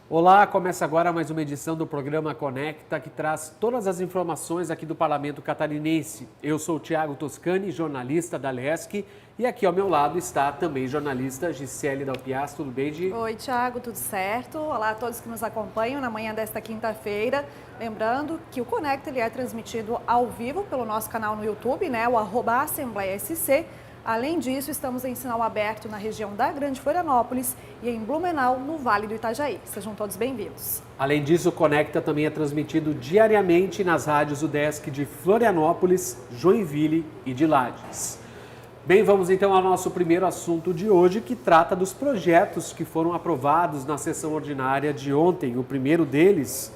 Olá, começa agora mais uma edição do programa Conecta, que traz todas as informações aqui do Parlamento Catarinense. Eu sou o Thiago Toscani, jornalista da LESC, e aqui ao meu lado está também jornalista Gisele Dalpiaz. Tudo bem, Gi? Oi, Thiago, tudo certo? Olá a todos que nos acompanham na manhã desta quinta-feira. Lembrando que o Conecta ele é transmitido ao vivo pelo nosso canal no YouTube, o @AssembleiaSC. Além disso, estamos em sinal aberto na região da Grande Florianópolis e em Blumenau, no Vale do Itajaí. Sejam todos bem-vindos. Além disso, o Conecta também é transmitido diariamente nas rádios UDESC de Florianópolis, Joinville e de Lages. Bem, vamos então ao nosso primeiro assunto de hoje, que trata dos projetos que foram aprovados na sessão ordinária de ontem. O primeiro deles,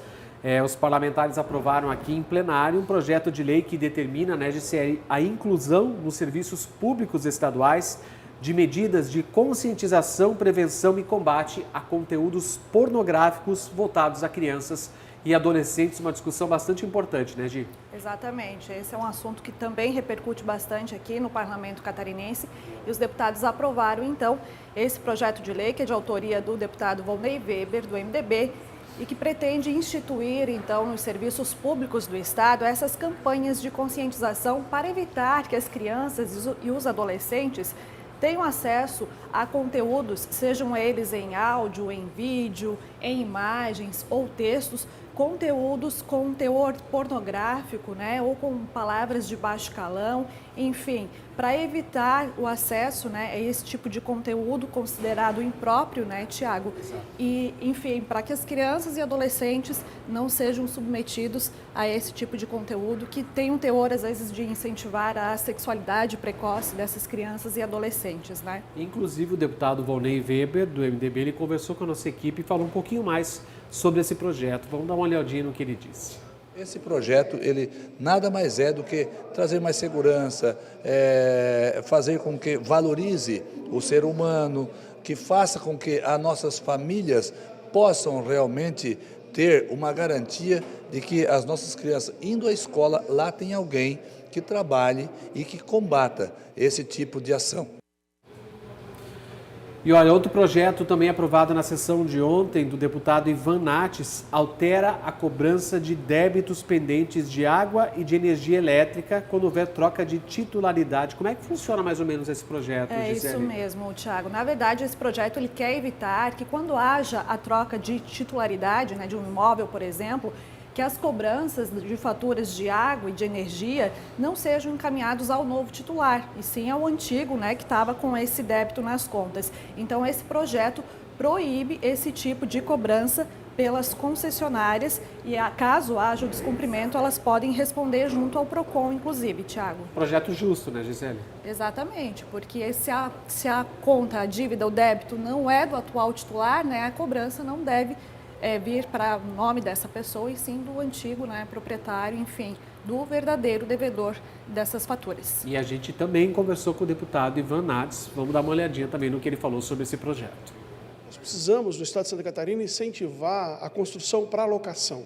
os parlamentares aprovaram aqui em plenário um projeto de lei que determina, Gisele, a inclusão nos serviços públicos estaduais de medidas de conscientização, prevenção e combate a conteúdos pornográficos voltados a crianças e adolescentes. Uma discussão bastante importante, né, Gi? Exatamente. Esse é um assunto que também repercute bastante aqui no Parlamento Catarinense e os deputados aprovaram, então, esse projeto de lei, que é de autoria do deputado Volney Weber, do MDB, e que pretende instituir, então, nos serviços públicos do Estado, essas campanhas de conscientização para evitar que as crianças e os adolescentes tenham acesso a conteúdos, sejam eles em áudio, em vídeo, em imagens ou textos, conteúdos com teor pornográfico, ou com palavras de baixo calão, enfim, para evitar o acesso, a esse tipo de conteúdo considerado impróprio, Tiago? E, enfim, para que as crianças e adolescentes não sejam submetidos a esse tipo de conteúdo que tem um teor, às vezes, de incentivar a sexualidade precoce dessas crianças e adolescentes, Inclusive, o deputado Volney Weber, do MDB, ele conversou com a nossa equipe e falou um pouquinho mais sobre esse projeto. Vamos dar uma olhadinha no que ele disse. Esse projeto, ele nada mais é do que trazer mais segurança, fazer com que valorize o ser humano, que faça com que as nossas famílias possam realmente ter uma garantia de que as nossas crianças, indo à escola, lá tem alguém que trabalhe e que combata esse tipo de ação. E olha, outro projeto também aprovado na sessão de ontem do deputado Ivan Nates altera a cobrança de débitos pendentes de água e de energia elétrica quando houver troca de titularidade. Como é que funciona mais ou menos esse projeto, Gisele? Gisele? Isso mesmo, Thiago. Na verdade, esse projeto ele quer evitar que quando haja a troca de titularidade, de um imóvel, por exemplo, que as cobranças de faturas de água e de energia não sejam encaminhados ao novo titular, e sim ao antigo, que estava com esse débito nas contas. Então, esse projeto proíbe esse tipo de cobrança pelas concessionárias e, caso haja o descumprimento, elas podem responder junto ao PROCON, inclusive, Thiago. Projeto justo, né, Gisele? Exatamente, porque se a conta, a dívida, o débito não é do atual titular, a cobrança não deve vir para o nome dessa pessoa e sim do antigo, proprietário, enfim, do verdadeiro devedor dessas faturas. E a gente também conversou com o deputado Ivan Nates. Vamos dar uma olhadinha também no que ele falou sobre esse projeto. Nós precisamos, no Estado de Santa Catarina, incentivar a construção para locação.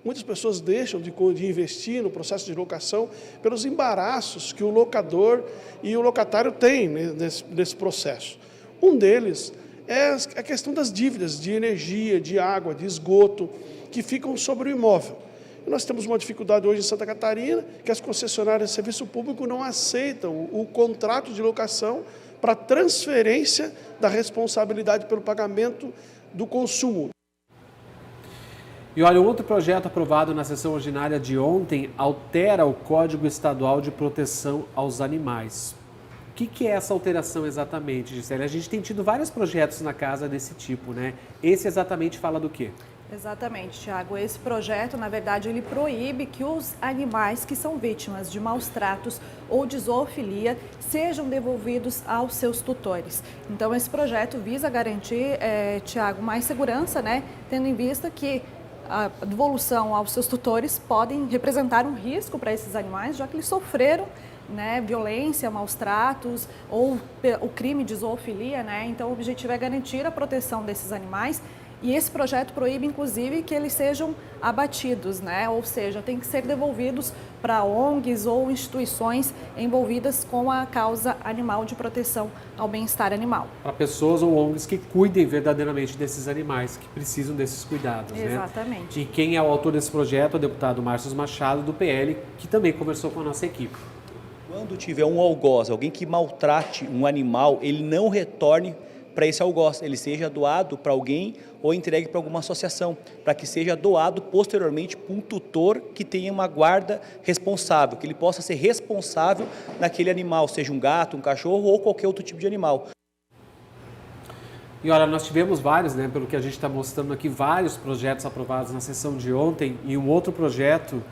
Muitas pessoas deixam de investir no processo de locação pelos embaraços que o locador e o locatário têm nesse processo. Um deles é a questão das dívidas de energia, de água, de esgoto, que ficam sobre o imóvel. E nós temos uma dificuldade hoje em Santa Catarina, que as concessionárias de serviço público não aceitam o contrato de locação para transferência da responsabilidade pelo pagamento do consumo. E olha, um outro projeto aprovado na sessão ordinária de ontem altera o Código Estadual de Proteção aos Animais. O que é essa alteração exatamente, Gisele? A gente tem tido vários projetos na casa desse tipo, Esse exatamente fala do quê? Exatamente, Thiago. Esse projeto, na verdade, ele proíbe que os animais que são vítimas de maus tratos ou de zoofilia sejam devolvidos aos seus tutores. Então, esse projeto visa garantir, Thiago, mais segurança, tendo em vista que a devolução aos seus tutores podem representar um risco para esses animais, já que eles sofreram violência, maus tratos ou o crime de zoofilia, Então, o objetivo é garantir a proteção desses animais E esse projeto proíbe, inclusive, que eles sejam abatidos, né? Ou seja, tem que ser devolvidos para ONGs ou instituições envolvidas com a causa animal de proteção ao bem-estar animal. Para pessoas ou ONGs que cuidem verdadeiramente desses animais, que precisam desses cuidados, né? Exatamente. E quem é o autor desse projeto é o deputado Márcio Machado, do PL, que também conversou com a nossa equipe. Quando tiver um algoz, alguém que maltrate um animal, ele não retorne para esse algoz, ele seja doado para alguém ou entregue para alguma associação, para que seja doado posteriormente para um tutor que tenha uma guarda responsável, que ele possa ser responsável naquele animal, seja um gato, um cachorro ou qualquer outro tipo de animal. E olha, nós tivemos vários, né, pelo que a gente está mostrando aqui, vários projetos aprovados na sessão de ontem, e um outro projeto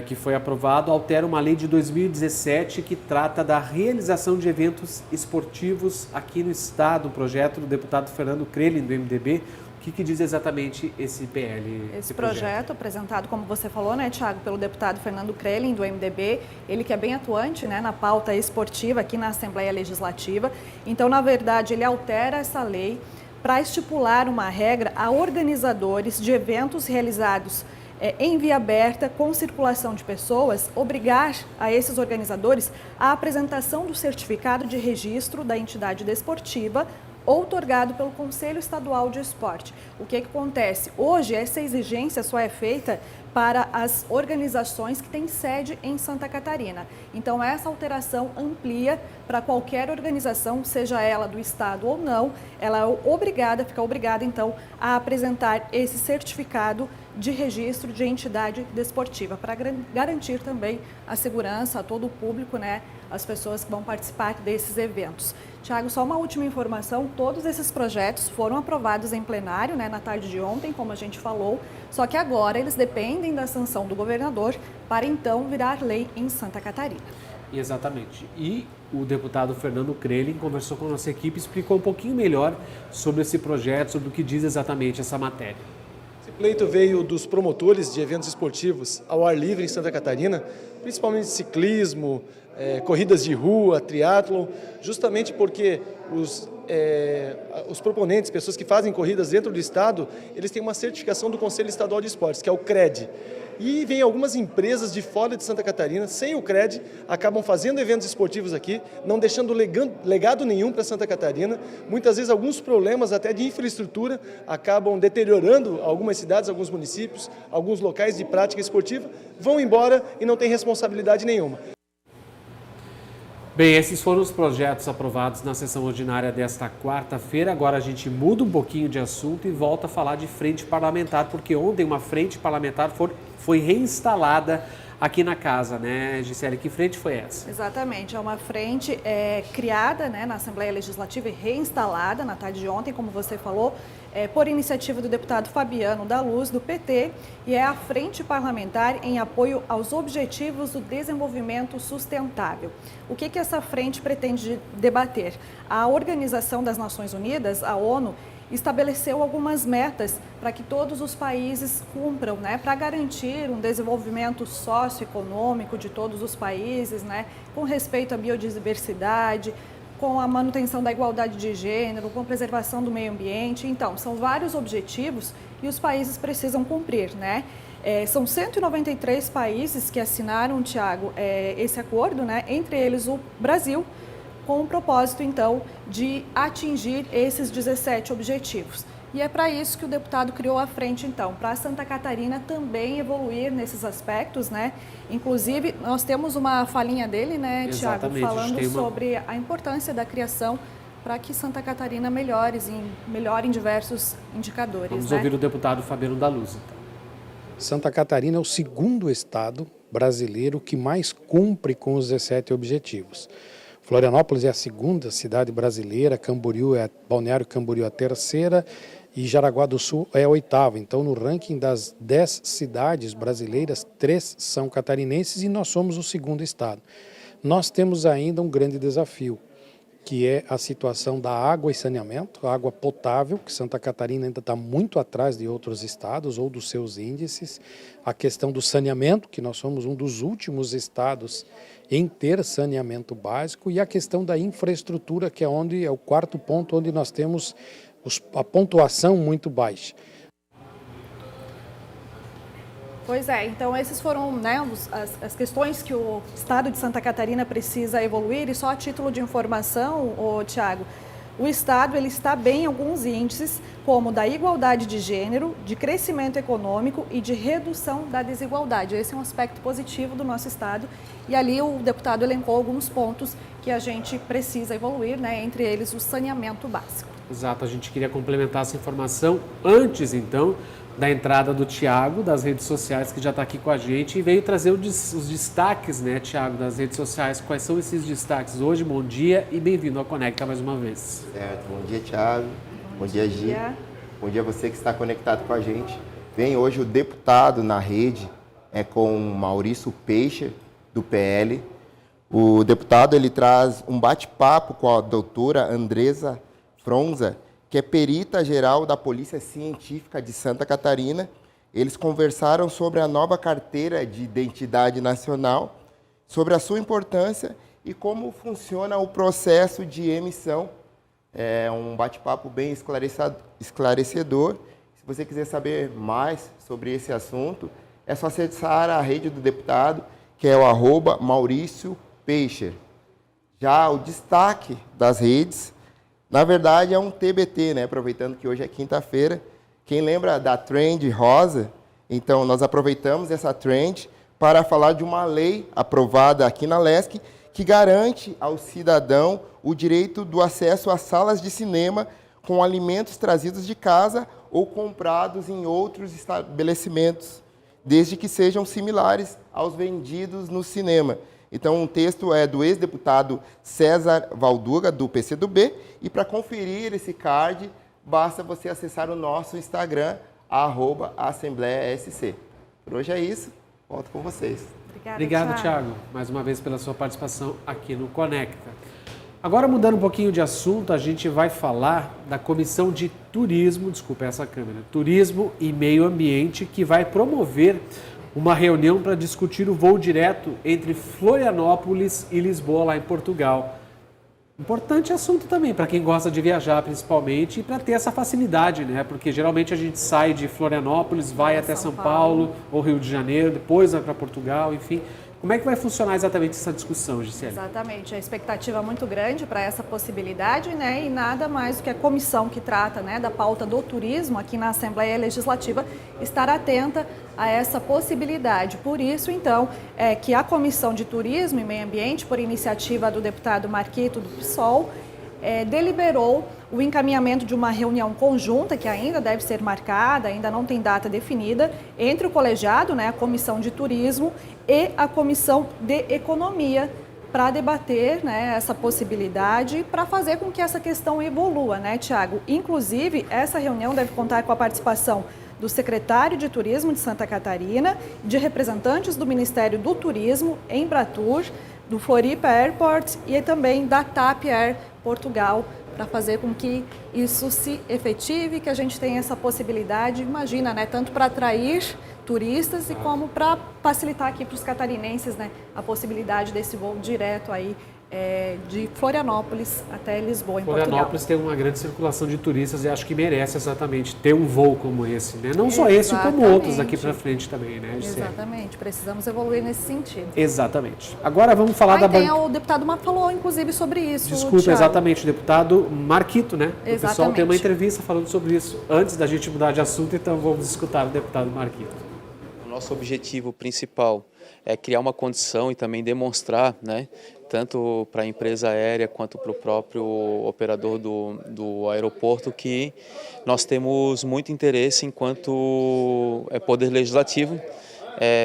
que foi aprovado altera uma lei de 2017 que trata da realização de eventos esportivos aqui no estado, um projeto do deputado Fernando Crelin, do MDB. O que diz exatamente esse PL? Esse projeto, apresentado, como você falou, né, Thiago, pelo deputado Fernando Crelin, do MDB, ele que é bem atuante, né, na pauta esportiva aqui na Assembleia Legislativa. Então, na verdade, ele altera essa lei para estipular uma regra a organizadores de eventos realizados em via aberta, com circulação de pessoas, obrigar a esses organizadores a apresentação do certificado de registro da entidade desportiva outorgado pelo Conselho Estadual de Esporte. O que acontece? Hoje, essa exigência só é feita para as organizações que têm sede em Santa Catarina. Então, essa alteração amplia para qualquer organização, seja ela do Estado ou não, ela fica obrigada, então, a apresentar esse certificado de registro de entidade desportiva, para garantir também a segurança a todo o público, né, as pessoas que vão participar desses eventos. Tiago, só uma última informação, todos esses projetos foram aprovados em plenário, né, na tarde de ontem, como a gente falou, só que agora eles dependem da sanção do governador para então virar lei em Santa Catarina. Exatamente. E o deputado Fernando Crelin conversou com a nossa equipe e explicou um pouquinho melhor sobre esse projeto, sobre o que diz exatamente essa matéria. Esse pleito veio dos promotores de eventos esportivos ao ar livre em Santa Catarina, principalmente ciclismo, corridas de rua, triatlon, justamente porque os proponentes, pessoas que fazem corridas dentro do estado, eles têm uma certificação do Conselho Estadual de Esportes, que é o CRED. E vem algumas empresas de fora de Santa Catarina, sem o CRED, acabam fazendo eventos esportivos aqui, não deixando legado nenhum para Santa Catarina. Muitas vezes alguns problemas até de infraestrutura acabam deteriorando algumas cidades, alguns municípios, alguns locais de prática esportiva, vão embora e não tem responsabilidade nenhuma. Bem, esses foram os projetos aprovados na sessão ordinária desta quarta-feira. Agora a gente muda um pouquinho de assunto e volta a falar de frente parlamentar, porque ontem uma frente parlamentar foi reinstalada aqui na casa, né, Gisele? Que frente foi essa? Exatamente, é uma frente criada, né, na Assembleia Legislativa e reinstalada na tarde de ontem, como você falou, por iniciativa do deputado Fabiano da Luz, do PT, e é a Frente Parlamentar em apoio aos Objetivos do Desenvolvimento Sustentável. O que essa frente pretende debater? A Organização das Nações Unidas, a ONU, estabeleceu algumas metas para que todos os países cumpram, né, para garantir um desenvolvimento socioeconômico de todos os países, né, com respeito à biodiversidade, com a manutenção da igualdade de gênero, com a preservação do meio ambiente. Então, são vários objetivos e os países precisam cumprir, né? São 193 países que assinaram, Tiago, esse acordo, né, entre eles o Brasil, com o propósito, então, de atingir esses 17 objetivos. E é para isso que o deputado criou a frente, então, para Santa Catarina também evoluir nesses aspectos, né? Inclusive, nós temos uma falinha dele, né, Tiago, falando sobre a importância da criação para que Santa Catarina melhore em diversos indicadores. Vamos ouvir o deputado Fabiano da Luz, então. Santa Catarina é o segundo estado brasileiro que mais cumpre com os 17 objetivos. Florianópolis é a segunda cidade brasileira, Balneário Camboriú é a terceira e Jaraguá do Sul é a oitava. Então, no ranking das 10 cidades brasileiras, 3 são catarinenses e nós somos o segundo estado. Nós temos ainda um grande desafio, que é a situação da água e saneamento, a água potável, que Santa Catarina ainda está muito atrás de outros estados ou dos seus índices, a questão do saneamento, que nós somos um dos últimos estados em ter saneamento básico, e a questão da infraestrutura, que é o quarto ponto onde nós temos a pontuação muito baixa. Pois é, então esses foram, né, as questões que o Estado de Santa Catarina precisa evoluir, e só a título de informação, Tiago, o Estado ele está bem em alguns índices, como da igualdade de gênero, de crescimento econômico e de redução da desigualdade. Esse é um aspecto positivo do nosso Estado, e ali o deputado elencou alguns pontos que a gente precisa evoluir, né, entre eles o saneamento básico. Exato, a gente queria complementar essa informação antes, então, da entrada do Tiago, das redes sociais, que já está aqui com a gente, e veio trazer os destaques, né, Tiago, das redes sociais. Quais são esses destaques hoje? Bom dia e bem-vindo ao Conecta mais uma vez. Certo, bom dia, Tiago. Bom dia, Gi. Bom dia a você que está conectado com a gente. Vem hoje o deputado na rede, com Maurício Peixe, do PL. O deputado ele traz um bate-papo com a doutora Andresa Fronza, que é perita geral da Polícia Científica de Santa Catarina. Eles conversaram sobre a nova carteira de identidade nacional, sobre a sua importância e como funciona o processo de emissão. É um bate-papo bem esclarecedor. Se você quiser saber mais sobre esse assunto, é só acessar a rede do deputado, que é o @Maurício Peixe. Já o destaque das redes, na verdade, é um TBT, né? Aproveitando que hoje é quinta-feira. Quem lembra da trend rosa? Então, nós aproveitamos essa trend para falar de uma lei aprovada aqui na LESC que garante ao cidadão o direito do acesso às salas de cinema com alimentos trazidos de casa ou comprados em outros estabelecimentos, desde que sejam similares aos vendidos no cinema. Então, um texto é do ex-deputado César Valduga, do PCdoB, e para conferir esse card, basta você acessar o nosso Instagram, @AssembleiaSC. Por hoje é isso, volto com vocês. Obrigado, Tiago, mais uma vez pela sua participação aqui no Conecta. Agora, mudando um pouquinho de assunto, a gente vai falar da Comissão de Turismo, Turismo e Meio Ambiente, que vai promover uma reunião para discutir o voo direto entre Florianópolis e Lisboa, lá em Portugal. Importante assunto também para quem gosta de viajar, principalmente, e para ter essa facilidade, né? Porque geralmente a gente sai de Florianópolis, vai até São Paulo ou Rio de Janeiro, depois vai para Portugal, enfim. Como é que vai funcionar exatamente essa discussão, Gisele? Exatamente, a expectativa é muito grande para essa possibilidade, né? E nada mais do que a comissão que trata, né, da pauta do turismo aqui na Assembleia Legislativa estar atenta a essa possibilidade. Por isso, então, que a Comissão de Turismo e Meio Ambiente, por iniciativa do deputado Marquito do PSOL, deliberou o encaminhamento de uma reunião conjunta, que ainda deve ser marcada, ainda não tem data definida, entre o colegiado, né, a Comissão de Turismo e a Comissão de Economia, para debater, né, essa possibilidade, para fazer com que essa questão evolua, né, Tiago? Inclusive, essa reunião deve contar com a participação do secretário de Turismo de Santa Catarina, de representantes do Ministério do Turismo, Embratur, do Floripa Airport e também da TAP Air Portugal, para fazer com que isso se efetive, que a gente tenha essa possibilidade, imagina, né, tanto para atrair turistas e como para facilitar aqui para os catarinenses, né, a possibilidade desse voo direto aí de Florianópolis até Lisboa, em Portugal. Florianópolis tem uma grande circulação de turistas e acho que merece exatamente ter um voo como esse, né? Não só esse, como outros aqui para frente também, né, Gisele? Exatamente, precisamos evoluir nesse sentido. Exatamente. Agora vamos falar O deputado falou, inclusive, sobre isso. Desculpa, Thiago. exatamente, o deputado Marquito, né? Exatamente. O pessoal tem uma entrevista falando sobre isso. Antes da gente mudar de assunto, então vamos escutar o deputado Marquito. O nosso objetivo principal é criar uma condição e também demonstrar, né, tanto para a empresa aérea quanto para o próprio operador do aeroporto, que nós temos muito interesse enquanto poder legislativo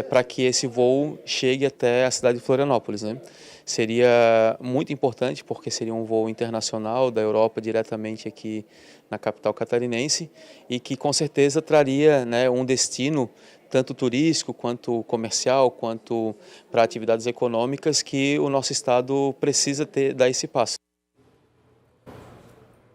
para que esse voo chegue até a cidade de Florianópolis, né? Seria muito importante porque seria um voo internacional da Europa diretamente aqui na capital catarinense e que com certeza traria, né, um destino tanto turístico, quanto comercial, quanto para atividades econômicas que o nosso estado precisa dar esse passo.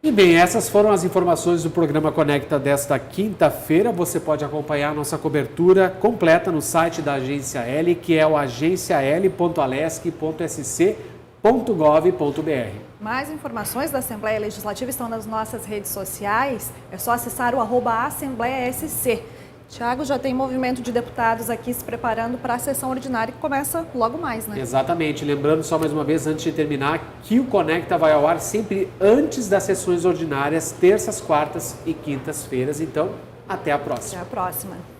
E bem, essas foram as informações do programa Conecta desta quinta-feira. Você pode acompanhar a nossa cobertura completa no site da Agência L, que é o agencial.alesc.sc.gov.br. Mais informações da Assembleia Legislativa estão nas nossas redes sociais. É só acessar o @AssembleiaSC. Tiago, já tem movimento de deputados aqui se preparando para a sessão ordinária que começa logo mais, né? Exatamente. Lembrando só mais uma vez, antes de terminar, que o Conecta vai ao ar sempre antes das sessões ordinárias, terças, quartas e quintas-feiras. Então, até a próxima. Até a próxima.